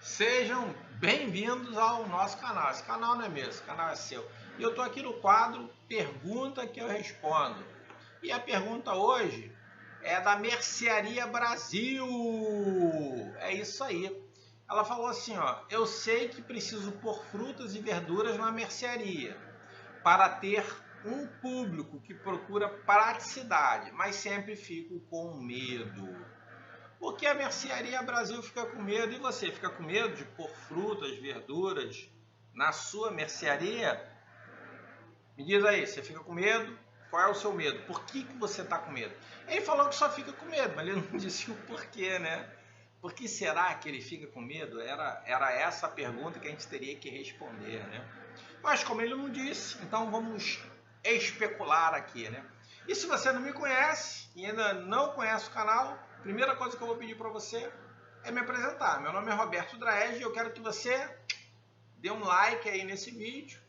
Sejam bem-vindos ao nosso canal. Esse canal não é meu, esse canal é seu. E eu estou aqui no quadro Pergunta que eu respondo. E a pergunta hoje é da Mercearia Brasil. É isso aí. Ela falou assim, ó: eu sei que preciso pôr frutas e verduras na mercearia para ter um público que procura praticidade, mas sempre fico com medo. Porque a Mercearia Brasil fica com medo e você fica com medo de pôr frutas, verduras na sua mercearia? Me diz aí, você fica com medo? Qual é o seu medo? Por que você está com medo? Ele falou que só fica com medo, mas ele não disse o porquê, né? Por que será que ele fica com medo? Era essa a pergunta que a gente teria que responder, né? Mas como ele não disse, então vamos especular aqui, né? E se você não me conhece e ainda não conhece o canal, a primeira coisa que eu vou pedir para você é me apresentar. Meu nome é Roberto Draesg e eu quero que você dê um like aí nesse vídeo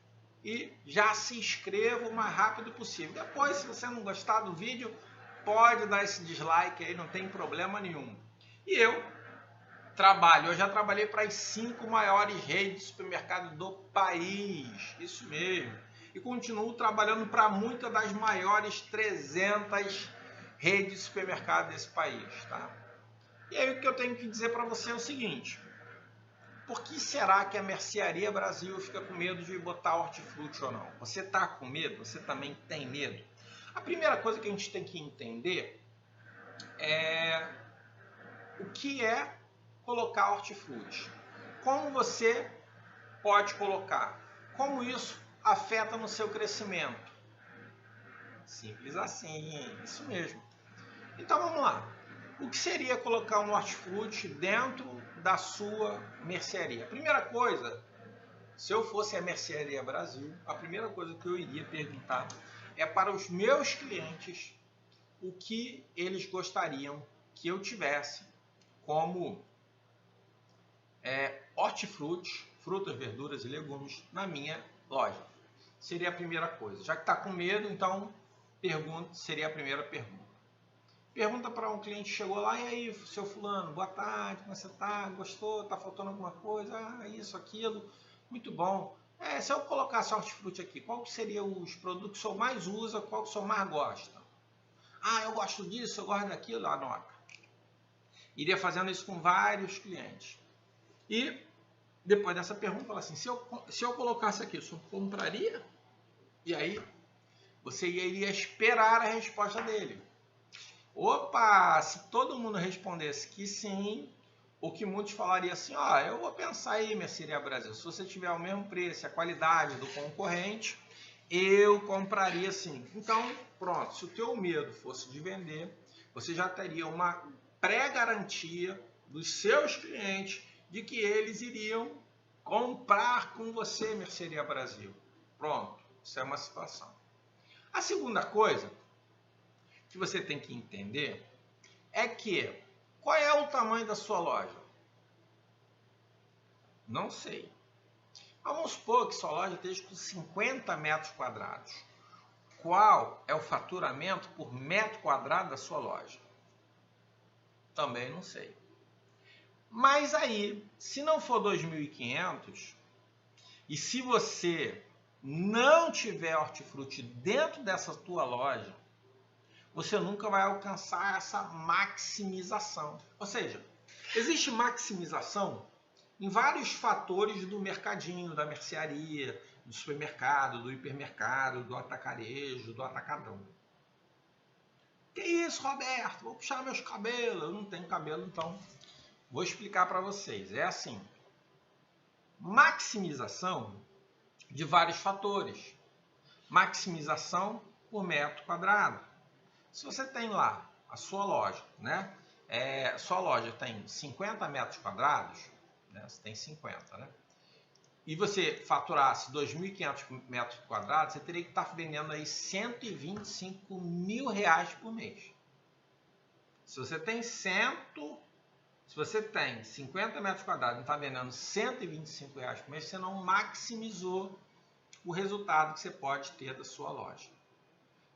e já se inscreva o mais rápido possível. Depois, se você não gostar do vídeo, pode dar esse dislike aí, não tem problema nenhum. E eu já trabalhei para as 5 maiores redes de supermercado do país, isso mesmo. E continuo trabalhando para muitas das maiores 300 redes de supermercado desse país, tá? E aí o que eu tenho que dizer para você é o seguinte: por que será que a Mercearia Brasil fica com medo de botar hortifruti ou não? Você está com medo? Você também tem medo? A primeira coisa que a gente tem que entender é o que é colocar hortifruti. Como você pode colocar? Como isso afeta no seu crescimento? Simples assim, isso mesmo. Então vamos lá. O que seria colocar um hortifruti dentro da sua mercearia? A primeira coisa, se eu fosse a Mercearia Brasil, a primeira coisa que eu iria perguntar é para os meus clientes o que eles gostariam que eu tivesse como hortifruti, frutas, verduras e legumes na minha loja. Seria a primeira coisa. Já que está com medo, então seria a primeira pergunta. Pergunta para um cliente que chegou lá: e aí, seu fulano, boa tarde, como você está? Gostou? Está faltando alguma coisa? Ah, isso, aquilo. Muito bom. Se eu colocasse hortifruti aqui, qual seriam os produtos que o senhor mais usa, qual que o senhor mais gosta? Ah, eu gosto disso, eu gosto daquilo, anota. Iria fazendo isso com vários clientes. E depois dessa pergunta, fala assim: se eu colocasse aqui, o senhor compraria? E aí você iria esperar a resposta dele. Opa, se todo mundo respondesse que sim, o que muitos falariam assim: ó, eu vou pensar aí, Mercearia Brasil, se você tiver o mesmo preço e a qualidade do concorrente, eu compraria sim. Então, pronto, se o teu medo fosse de vender, você já teria uma pré-garantia dos seus clientes de que eles iriam comprar com você, Mercearia Brasil. Pronto, isso é uma situação. A segunda coisa que você tem que entender é que qual é o tamanho da sua loja? Não sei. Vamos supor que sua loja esteja com 50 metros quadrados. Qual é o faturamento por metro quadrado da sua loja? Também não sei. Mas aí, se não for 2.500 e se você não tiver hortifruti dentro dessa tua loja, você nunca vai alcançar essa maximização. Ou seja, existe maximização em vários fatores do mercadinho, da mercearia, do supermercado, do hipermercado, do atacarejo, do atacadão. Que isso, Roberto? Vou puxar meus cabelos. Eu não tenho cabelo, então vou explicar para vocês. É assim: maximização de vários fatores. Maximização por metro quadrado. Se você tem lá a sua loja, né? Sua loja tem 50 metros quadrados, né? Você tem 50, né? E você faturasse 2.500 metros quadrados, você teria que estar vendendo aí 125 mil reais por mês. Se você tem 50 metros quadrados e está vendendo 125 reais por mês, você não maximizou o resultado que você pode ter da sua loja.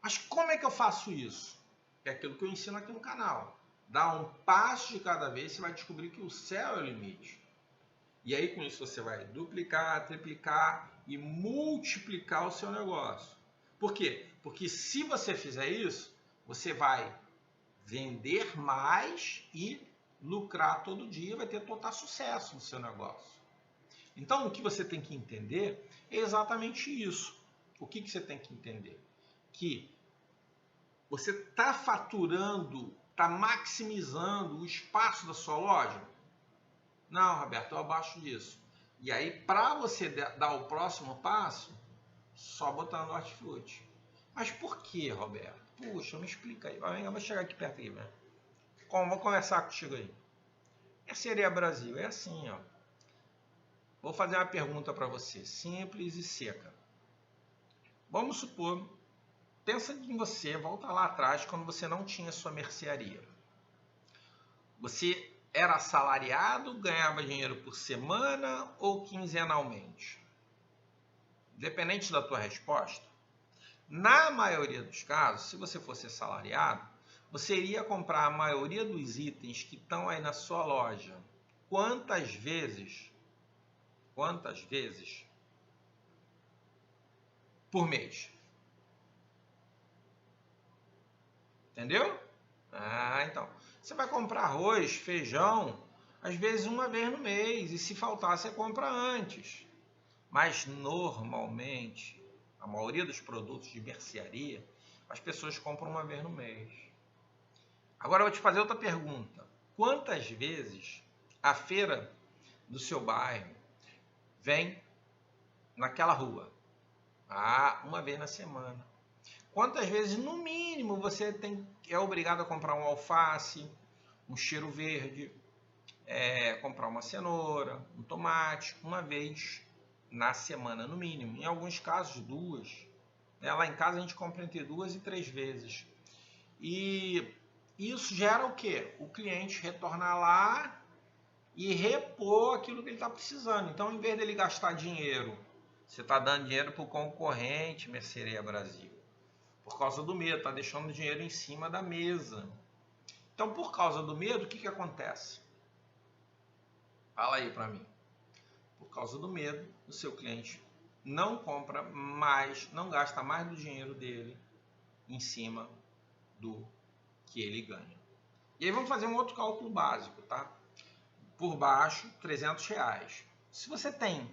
Mas como é que eu faço isso? É aquilo que eu ensino aqui no canal. Dá um passo de cada vez, você vai descobrir que o céu é o limite. E aí com isso você vai duplicar, triplicar e multiplicar o seu negócio. Por quê? Porque se você fizer isso, você vai vender mais e lucrar todo dia, vai ter total sucesso no seu negócio. Então, o que você tem que entender é exatamente isso. O que você tem que entender? Que você está faturando, está maximizando o espaço da sua loja? Não, Roberto, eu abaixo disso. E aí, para você dar o próximo passo, só botar no hortifruti. Mas por que, Roberto? Puxa, me explica aí. Eu vou chegar aqui perto aí, né? Vou conversar contigo aí. Mercearia Brasil é assim, ó. Vou fazer uma pergunta para você, simples e seca. Vamos supor, pensa em você, volta lá atrás, quando você não tinha sua mercearia. Você era assalariado, ganhava dinheiro por semana ou quinzenalmente? Dependente da tua resposta, na maioria dos casos, se você fosse assalariado, você iria comprar a maioria dos itens que estão aí na sua loja. Quantas vezes por mês? Entendeu? Então. Você vai comprar arroz, feijão, às vezes uma vez no mês. E se faltar, você compra antes. Mas normalmente, a maioria dos produtos de mercearia, as pessoas compram uma vez no mês. Agora eu vou te fazer outra pergunta. Quantas vezes a feira do seu bairro vem naquela rua? Uma vez na semana. Quantas vezes, no mínimo, você é obrigado a comprar um alface, um cheiro verde, comprar uma cenoura, um tomate, uma vez na semana, no mínimo. Em alguns casos, duas. Lá em casa a gente compra entre 2 e 3 vezes. E isso gera o quê? O cliente retornar lá e repor aquilo que ele está precisando. Então, em vez dele gastar dinheiro, você está dando dinheiro para o concorrente, Mercearia Brasil. Por causa do medo, está deixando o dinheiro em cima da mesa. Então, por causa do medo, o que acontece? Fala aí para mim. Por causa do medo, o seu cliente não compra mais, não gasta mais do dinheiro dele em cima do que ele ganha. E aí vamos fazer um outro cálculo básico, tá? Por baixo, R$300. Se você tem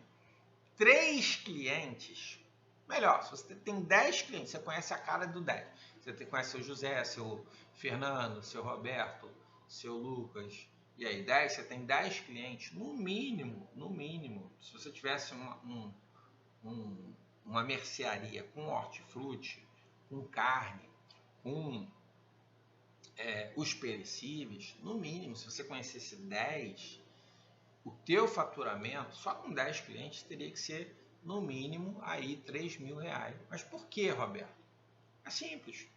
3 clientes, melhor, se você tem 10 clientes, você conhece a cara do 10. Você conhece seu José, seu Fernando, seu Roberto, seu Lucas. E aí, 10, você tem 10 clientes, no mínimo, se você tivesse uma mercearia com hortifruti, com carne, com os perecíveis, no mínimo, se você conhecesse 10, o teu faturamento, só com 10 clientes, teria que ser, no mínimo, aí R$3.000. Mas por que, Roberto? É simples.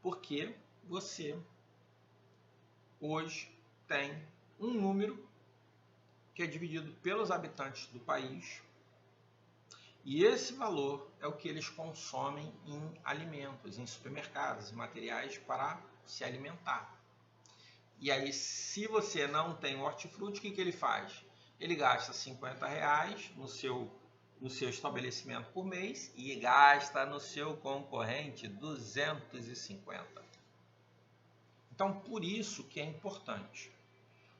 Porque você, hoje, tem um número que é dividido pelos habitantes do país, e esse valor é o que eles consomem em alimentos, em supermercados, em materiais para se alimentar. E aí, se você não tem hortifruti, o que ele faz? Ele gasta R$50 no seu estabelecimento por mês e gasta no seu concorrente 250. Então, por isso que é importante.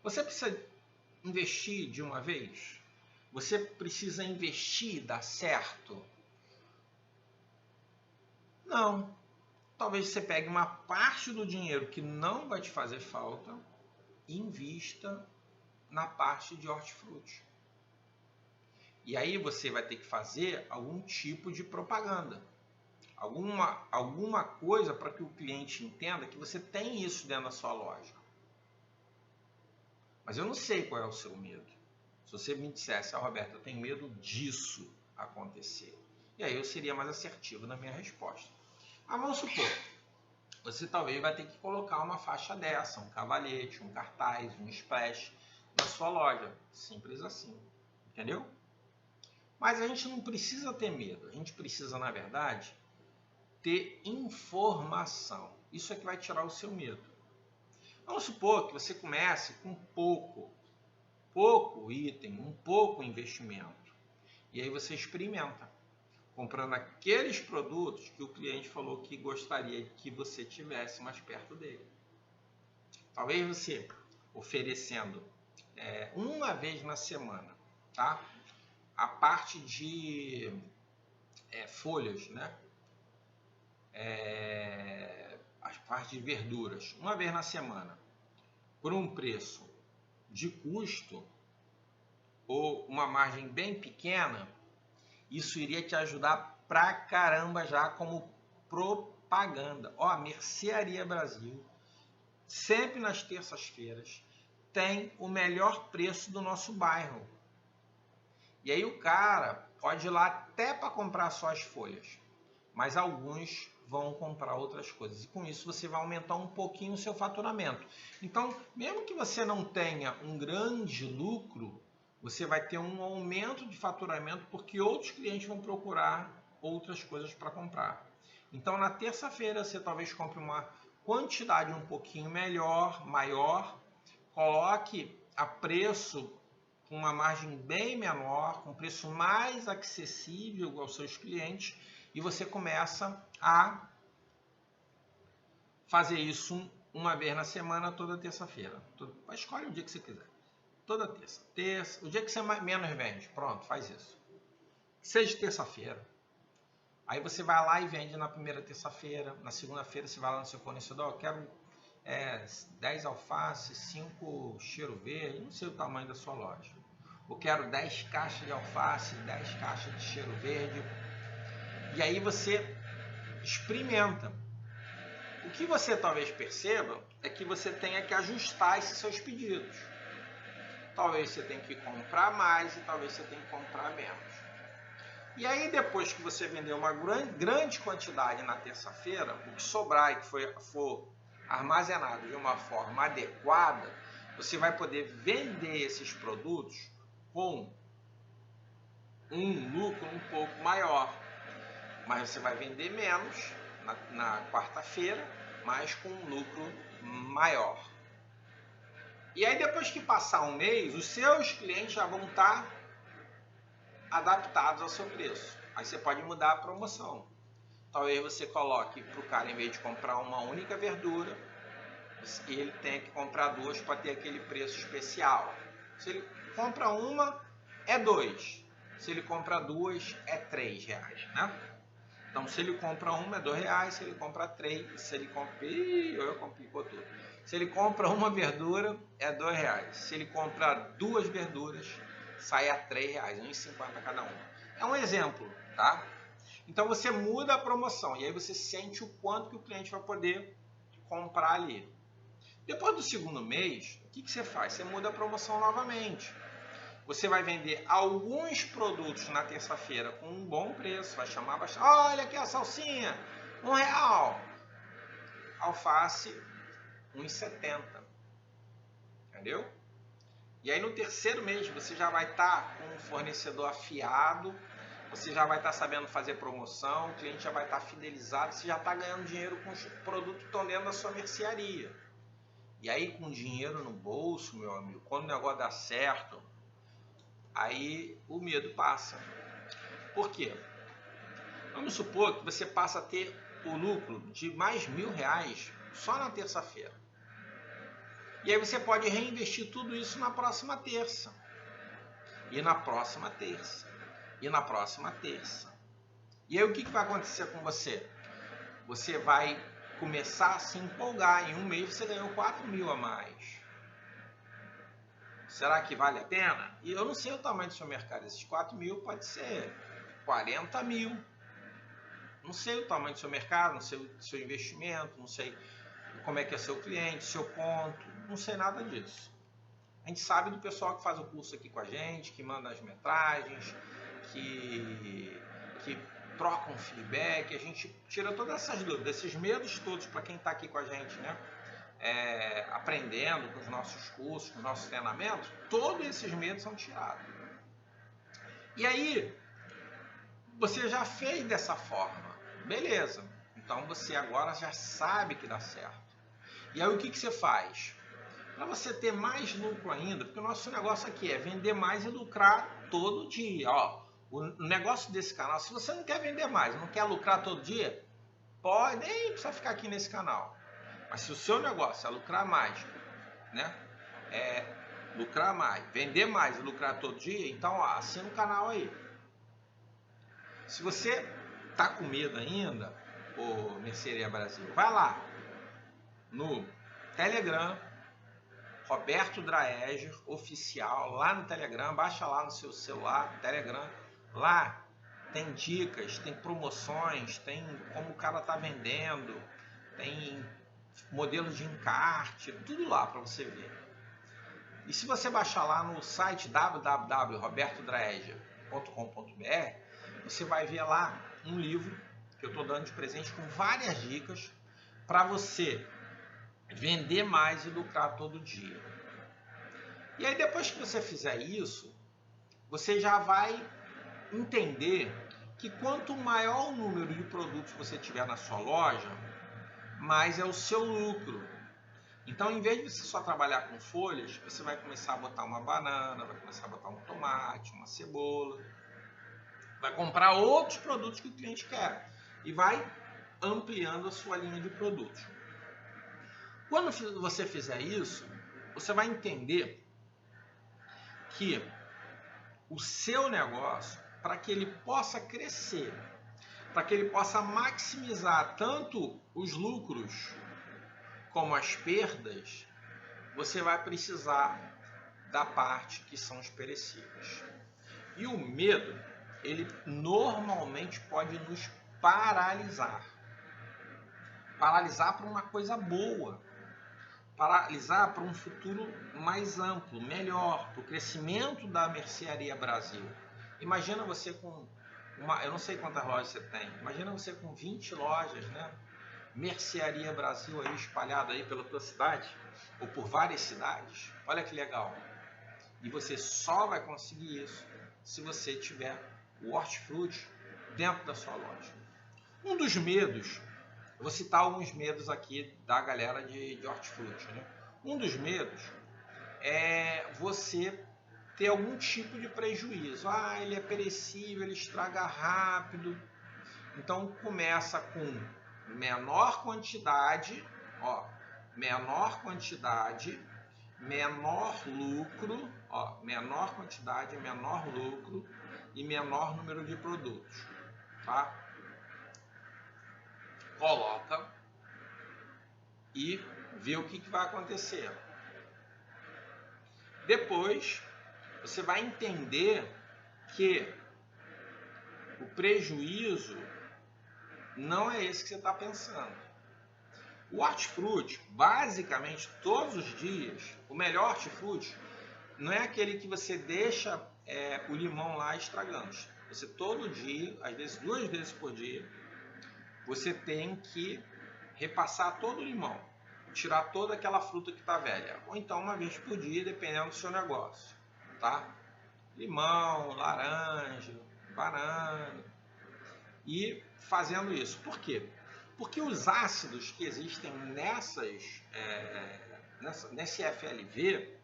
Você precisa investir de uma vez? Você precisa investir e dar certo? Não. Talvez você pegue uma parte do dinheiro que não vai te fazer falta e invista na parte de hortifruti. E aí você vai ter que fazer algum tipo de propaganda. Alguma coisa para que o cliente entenda que você tem isso dentro da sua loja. Mas eu não sei qual é o seu medo. Se você me dissesse, Roberto, eu tenho medo disso acontecer. E aí eu seria mais assertivo na minha resposta. Mas vamos supor, você talvez vai ter que colocar uma faixa dessa, um cavalete, um cartaz, um splash na sua loja. Simples assim. Entendeu? Mas a gente não precisa ter medo. A gente precisa, na verdade, ter informação. Isso é que vai tirar o seu medo. Vamos supor que você comece com pouco. pouco item, um pouco investimento. E aí você experimenta, comprando aqueles produtos que o cliente falou que gostaria que você tivesse mais perto dele. Talvez você oferecendo uma vez na semana, tá? A parte de folhas, né? As partes de verduras, uma vez na semana, por um preço de custo ou uma margem bem pequena, isso iria te ajudar pra caramba já como propaganda. Ó, Mercearia Brasil, sempre nas terças-feiras, tem o melhor preço do nosso bairro. E aí o cara pode ir lá até para comprar só as folhas, mas alguns vão comprar outras coisas. E com isso você vai aumentar um pouquinho o seu faturamento. Então, mesmo que você não tenha um grande lucro, você vai ter um aumento de faturamento porque outros clientes vão procurar outras coisas para comprar. Então, na terça-feira, você talvez compre uma quantidade um pouquinho maior, coloque a preço com uma margem bem menor, com preço mais acessível aos seus clientes, e você começa a fazer isso uma vez na semana, toda terça-feira. Escolhe o dia que você quiser. Toda terça. O dia que você menos vende, pronto, faz isso. Seja terça-feira. Aí você vai lá e vende na primeira terça-feira. Na segunda-feira você vai lá no seu fornecedor, eu quero 10 alfaces, 5 cheiro verde, não sei o tamanho da sua loja. Eu quero 10 caixas de alface, 10 caixas de cheiro verde. E aí você experimenta. O que você talvez perceba é que você tenha que ajustar esses seus pedidos. Talvez você tenha que comprar mais e talvez você tenha que comprar menos. E aí depois que você vender uma grande quantidade na terça-feira, o que sobrar e que for armazenado de uma forma adequada, você vai poder vender esses produtos com um lucro um pouco maior. Mas você vai vender menos na quarta-feira, mas com um lucro maior. E aí depois que passar um mês, os seus clientes já vão estar adaptados ao seu preço. Aí você pode mudar a promoção. Talvez você coloque para o cara, em vez de comprar uma única verdura, ele tenha que comprar duas para ter aquele preço especial. Se ele compra uma, é 2. Se ele compra duas, é 3 reais, né? Então, se ele compra uma, é 2 reais. Se ele compra 3, se ele compra... eu complicou tudo. Se ele compra uma verdura, é 2 reais. Se ele compra 2 verduras, sai a 3 reais, 1,50 cada uma. É um exemplo, tá? Então, você muda a promoção e aí você sente o quanto que o cliente vai poder comprar ali. Depois do segundo mês, o que você faz? Você muda a promoção novamente. Você vai vender alguns produtos na terça-feira com um bom preço, vai chamar bastante. Olha aqui a salsinha, R$1. Alface, 1,70. Entendeu? E aí no terceiro mês você já vai estar com um fornecedor afiado, você já vai estar sabendo fazer promoção, o cliente já vai estar fidelizado, você já está ganhando dinheiro com os produtos que estão dentro da sua mercearia. E aí com dinheiro no bolso, meu amigo, quando o negócio dá certo, aí o medo passa. Por quê? Vamos supor que você passa a ter o lucro de mais R$1.000 só na terça-feira. E aí você pode reinvestir tudo isso na próxima terça. E na próxima terça. E na próxima terça. E aí o que vai acontecer com você? Você vai começar a se empolgar. Em um mês você ganhou 4.000 a mais. Será que vale a pena? E eu não sei o tamanho do seu mercado. Esses 4.000 pode ser 40.000. Não sei o tamanho do seu mercado, não sei o seu investimento, não sei como é que é seu cliente, seu ponto. Não sei nada disso. A gente sabe do pessoal que faz o curso aqui com a gente, que manda as metragens, que troca um feedback. A gente tira todas essas dúvidas, esses medos todos para quem está aqui com a gente, né? Aprendendo com os nossos cursos, com os nossos treinamentos, todos esses medos são tirados. E aí, você já fez dessa forma, beleza, então você agora já sabe que dá certo. E aí o que você faz? Para você ter mais lucro ainda, porque o nosso negócio aqui é vender mais e lucrar todo dia. Ó, o negócio desse canal, se você não quer vender mais, não quer lucrar todo dia, pode, nem precisa ficar aqui nesse canal. Mas se o seu negócio é lucrar mais, né? Lucrar mais, vender mais e lucrar todo dia, então ó, assina o canal aí. Se você tá com medo ainda, ô Mercearia Brasil, vai lá no Telegram, Roberto Draeger Oficial, lá no Telegram, baixa lá no seu celular, Telegram, lá tem dicas, tem promoções, tem como o cara tá vendendo, tem modelos de encarte, tudo lá para você ver. E se você baixar lá no site www.robertodraeger.com.br, você vai ver lá um livro que eu estou dando de presente com várias dicas para você vender mais e lucrar todo dia. E aí depois que você fizer isso, você já vai entender que quanto maior o número de produtos você tiver na sua loja, mais é o seu lucro. Então, em vez de você só trabalhar com folhas, você vai começar a botar uma banana, vai começar a botar um tomate, uma cebola, vai comprar outros produtos que o cliente quer e vai ampliando a sua linha de produtos. Quando você fizer isso, você vai entender que o seu negócio, para que ele possa crescer, para que ele possa maximizar tanto os lucros como as perdas, você vai precisar da parte que são os perecíveis. E o medo, ele normalmente pode nos paralisar. Paralisar para uma coisa boa. Paralisar para um futuro mais amplo, melhor, para o crescimento da Mercearia Brasil. Imagina você com eu não sei quantas lojas você tem, imagina você com 20 lojas, né? Mercearia Brasil aí espalhada aí pela tua cidade ou por várias cidades. Olha que legal. E você só vai conseguir isso se você tiver o hortifruti dentro da sua loja. Um dos medos, eu vou citar alguns medos aqui da galera de hortifruti, né? Um dos medos é você ter algum tipo de prejuízo. Ah, ele é perecível, ele estraga rápido. Então começa com menor quantidade, ó, menor quantidade, menor lucro, ó, menor quantidade, menor lucro e menor número de produtos, tá? Coloca e vê o que vai acontecer. Depois você vai entender que o prejuízo não é esse que você está pensando. O hortifruti, basicamente, todos os dias, o melhor hortifruti não é aquele que você deixa o limão lá estragando. Você todo dia, às vezes 2 vezes por dia, você tem que repassar todo o limão, tirar toda aquela fruta que está velha. Ou então 1 vez por dia, dependendo do seu negócio, tá? Limão, laranja, banana. E fazendo isso. Por quê? Porque os ácidos que existem nesse FLV,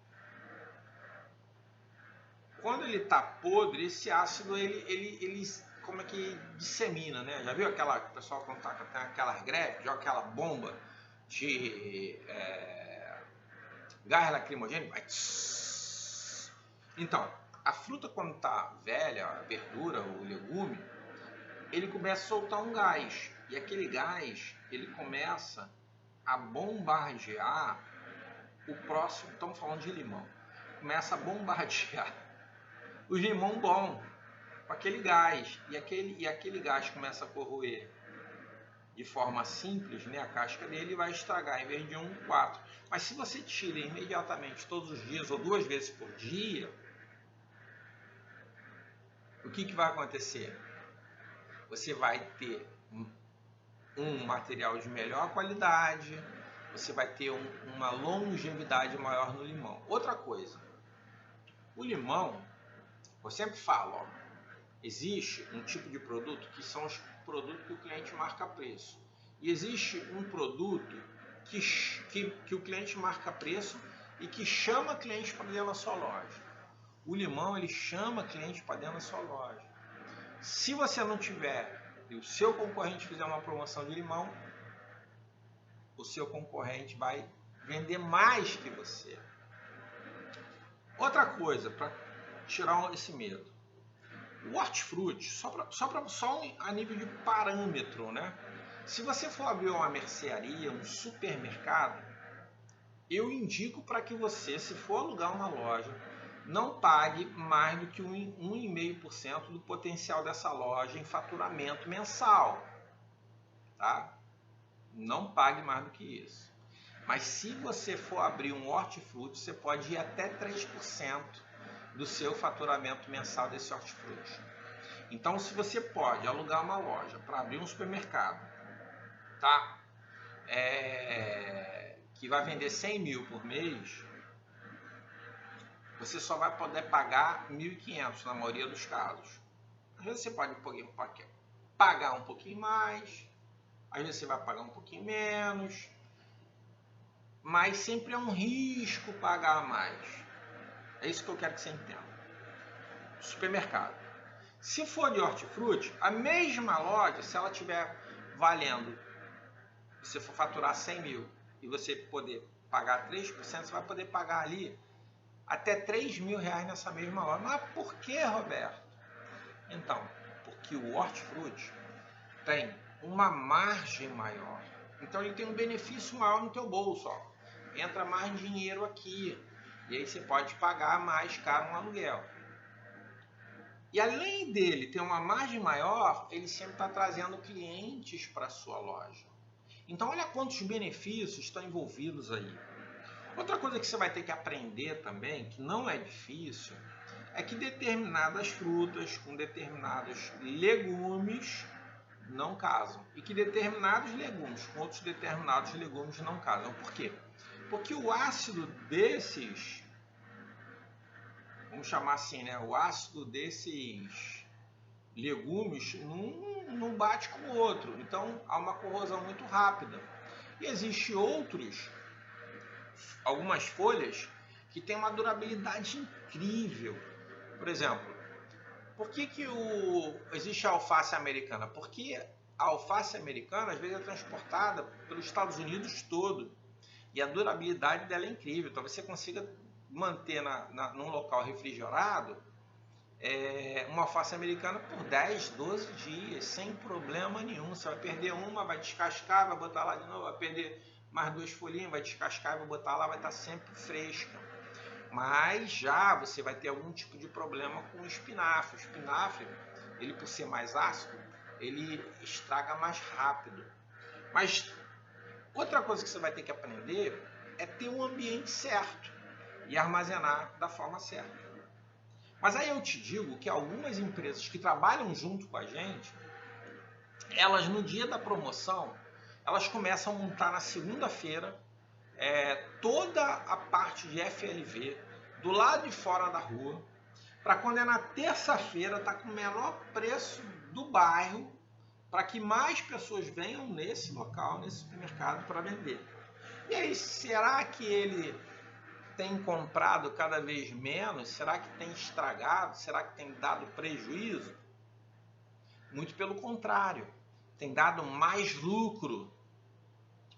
quando ele está podre, esse ácido ele como é que dissemina, né? Já viu aquela pessoal quando tem aquelas greves, joga aquela bomba de gás lacrimogêneo? Então, a fruta quando está velha, a verdura, o legume, ele começa a soltar um gás. E aquele gás, ele começa a bombardear o próximo, estamos falando de limão, começa a bombardear o limão bom com aquele gás. E aquele gás começa a corroer de forma simples, né, a casca dele vai estragar, em vez de 1, 4. Mas se você tira imediatamente todos os dias ou 2 vezes por dia, o que vai acontecer? Você vai ter um material de melhor qualidade, você vai ter uma longevidade maior no limão. Outra coisa, o limão, eu sempre falo, ó, existe um tipo de produto que são os produtos que o cliente marca preço. E existe um produto que o cliente marca preço e que chama cliente para dentro da sua loja. O limão, ele chama cliente para dentro da sua loja. Se você não tiver e o seu concorrente fizer uma promoção de limão, o seu concorrente vai vender mais que você. Outra coisa, para tirar esse medo. O hortifruti, só a nível de parâmetro, né? Se você for abrir uma mercearia, um supermercado, eu indico para que você, se for alugar uma loja, não pague mais do que 1,5% do potencial dessa loja em faturamento mensal, tá? Não pague mais do que isso. Mas se você for abrir um hortifruti, você pode ir até 3% do seu faturamento mensal desse hortifruti. Então, se você pode alugar uma loja para abrir um supermercado, tá? Que vai vender 100 mil por mês, você só vai poder pagar 1.500 na maioria dos casos. Às vezes você pode pagar um pouquinho mais, às vezes você vai pagar um pouquinho menos, mas sempre é um risco pagar mais. É isso que eu quero que você entenda. Supermercado. Se for de hortifruti, a mesma loja, se ela estiver valendo, se você for faturar 100 mil e você poder pagar 3%, você vai poder pagar ali até 3 mil reais nessa mesma loja. Mas por que, Roberto? Então, porque o hortifruti tem uma margem maior. Então ele tem um benefício maior no teu bolso. Ó. Entra mais dinheiro aqui. E aí você pode pagar mais caro um aluguel. E além dele ter uma margem maior, ele sempre está trazendo clientes para a sua loja. Então olha quantos benefícios estão envolvidos aí. Outra coisa que você vai ter que aprender também, que não é difícil, é que determinadas frutas com determinados legumes não casam. E que determinados legumes com outros determinados legumes não casam. Por quê? Porque o ácido desses, vamos chamar assim, né? O ácido desses legumes não bate com o outro. Então há uma corrosão muito rápida. E existem algumas folhas que têm uma durabilidade incrível. Por exemplo, por que existe a alface americana? Porque a alface americana às vezes é transportada pelos Estados Unidos todo e a durabilidade dela é incrível. Talvez você consiga manter num local refrigerado uma alface americana por 10, 12 dias, sem problema nenhum. Você vai perder uma, vai descascar, vai botar lá de novo, vai perder mais 2 folhinhas, vai descascar e vai botar lá, vai estar sempre fresca. Mas já você vai ter algum tipo de problema com o espinafre. O espinafre, ele por ser mais ácido, ele estraga mais rápido. Mas outra coisa que você vai ter que aprender é ter um ambiente certo e armazenar da forma certa. Mas aí eu te digo que algumas empresas que trabalham junto com a gente, elas no dia da promoção, elas começam a montar na segunda-feira toda a parte de FLV do lado de fora da rua, para quando é na terça-feira tá com o menor preço do bairro, para que mais pessoas venham nesse local, nesse supermercado para vender. E aí, será que ele tem comprado cada vez menos? Será que tem estragado? Será que tem dado prejuízo? Muito pelo contrário, tem dado mais lucro,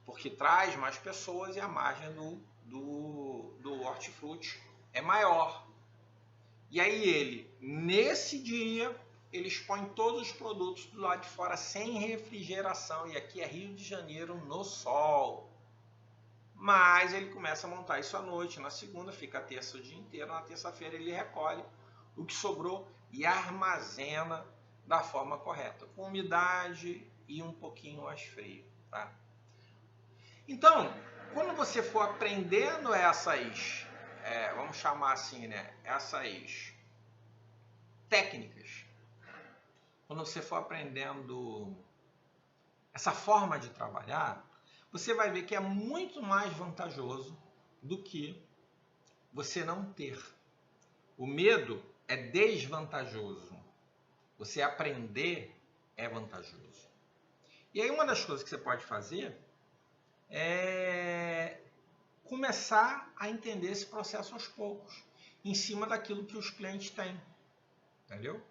porque traz mais pessoas e a margem do hortifruti é maior. E aí nesse dia, ele expõe todos os produtos do lado de fora sem refrigeração. E aqui é Rio de Janeiro no sol. Mas ele começa a montar isso à noite. Na segunda fica a terça o dia inteiro. Na terça-feira ele recolhe o que sobrou e armazena da forma correta, com umidade e um pouquinho mais frio, tá? Então, quando você for aprendendo essas, vamos chamar assim, né? Essas técnicas, quando você for aprendendo essa forma de trabalhar, você vai ver que é muito mais vantajoso do que você não ter. O medo é desvantajoso. Você aprender é vantajoso. E aí uma das coisas que você pode fazer é começar a entender esse processo aos poucos, em cima daquilo que os clientes têm, entendeu?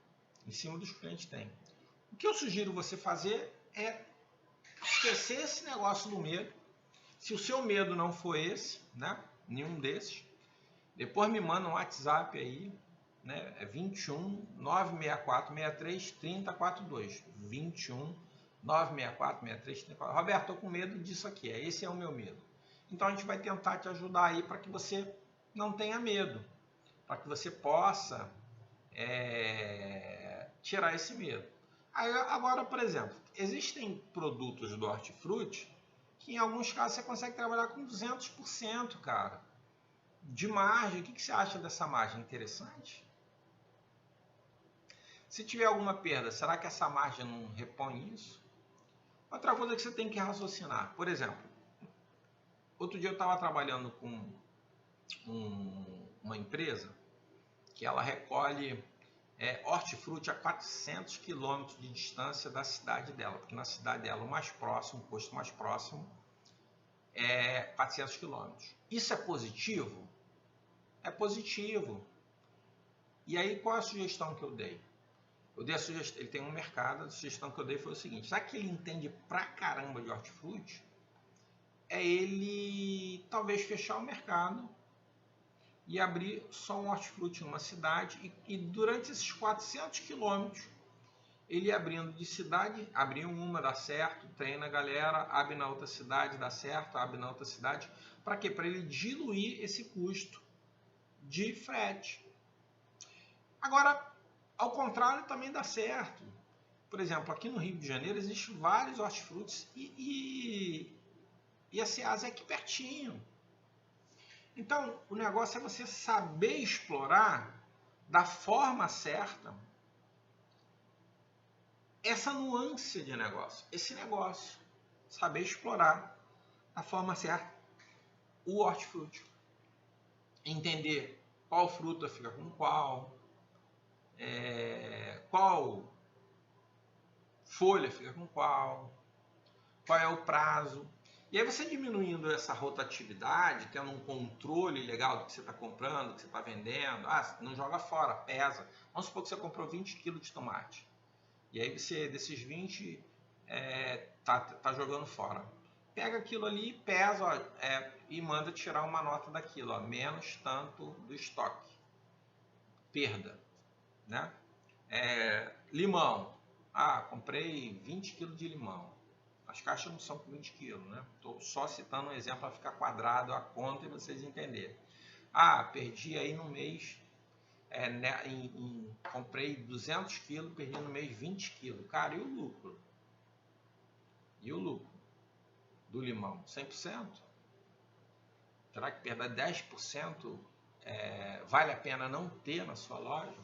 Em cima dos clientes têm. O que eu sugiro você fazer é esquecer esse negócio do medo. Se o seu medo não for esse, né, nenhum desses, depois me manda um WhatsApp aí, né, é 21 964 63 30 42. 21 964 63 30 42. Roberto, estou com medo disso aqui, esse é o meu medo. Então a gente vai tentar te ajudar aí para que você não tenha medo, para que você possa tirar esse medo. Aí, agora, por exemplo, existem produtos do hortifruti que em alguns casos você consegue trabalhar com 200%, cara, de margem. O que você acha dessa margem? Interessante? Se tiver alguma perda, será que essa margem não repõe isso? Outra coisa que você tem que raciocinar, por exemplo, outro dia eu estava trabalhando com uma empresa que ela recolhe hortifruti a 400 quilômetros de distância da cidade dela, porque na cidade dela o mais próximo, o posto mais próximo é 400 quilômetros. Isso é positivo? É positivo. E aí qual é a sugestão que eu dei? Eu dei a sugestão, ele tem um mercado, a sugestão que eu dei foi o seguinte: já que ele entende pra caramba de hortifruti, é ele talvez fechar o mercado e abrir só um hortifruti numa cidade e durante esses 400 quilômetros ele abrindo de cidade, abrir uma, dá certo, treina a galera, abre na outra cidade, dá certo, abre na outra cidade. Para quê? Para ele diluir esse custo de frete. Agora, ao contrário, também dá certo. Por exemplo, aqui no Rio de Janeiro existem vários hortifrutis e a Ceasa é aqui pertinho. Então, o negócio é você saber explorar da forma certa essa nuance de negócio, esse negócio. Saber explorar da forma certa o hortifruti. Entender qual fruta fica com qual folha fica com qual é o prazo. E aí você diminuindo essa rotatividade, tendo um controle legal do que você está comprando, do que você está vendendo, não joga fora, pesa. Vamos supor que você comprou 20 kg de tomate. E aí você, desses 20, tá jogando fora. Pega aquilo ali, pesa e manda tirar uma nota daquilo, menos tanto do estoque. Perda. Né? Limão. Comprei 20 kg de limão. As caixas não são com 20 kg, né? Estou só citando um exemplo para ficar quadrado a conta e vocês entenderem. Perdi aí no mês, comprei 200 kg, perdi no mês 20 kg. Cara, e o lucro? E o lucro do limão? 100%? Será que perder 10% vale a pena não ter na sua loja?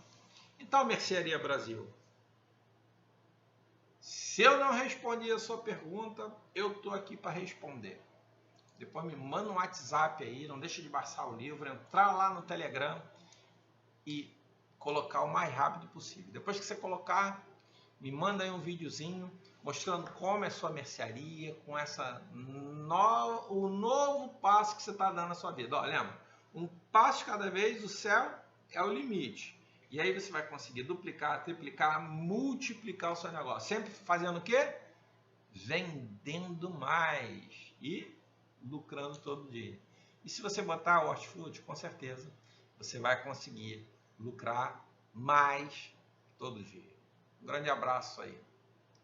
Então, Mercearia Brasil, se eu não respondi a sua pergunta, eu estou aqui para responder. Depois me manda um WhatsApp aí, não deixa de baixar o livro, entrar lá no Telegram e colocar o mais rápido possível. Depois que você colocar, me manda aí um videozinho mostrando como é a sua mercearia, com o novo passo que você está dando na sua vida. Lembra? Um passo cada vez, o céu é o limite. E aí você vai conseguir duplicar, triplicar, multiplicar o seu negócio. Sempre fazendo o quê? Vendendo mais e lucrando todo dia. E se você botar o hortifruti, com certeza você vai conseguir lucrar mais todo dia. Um grande abraço aí.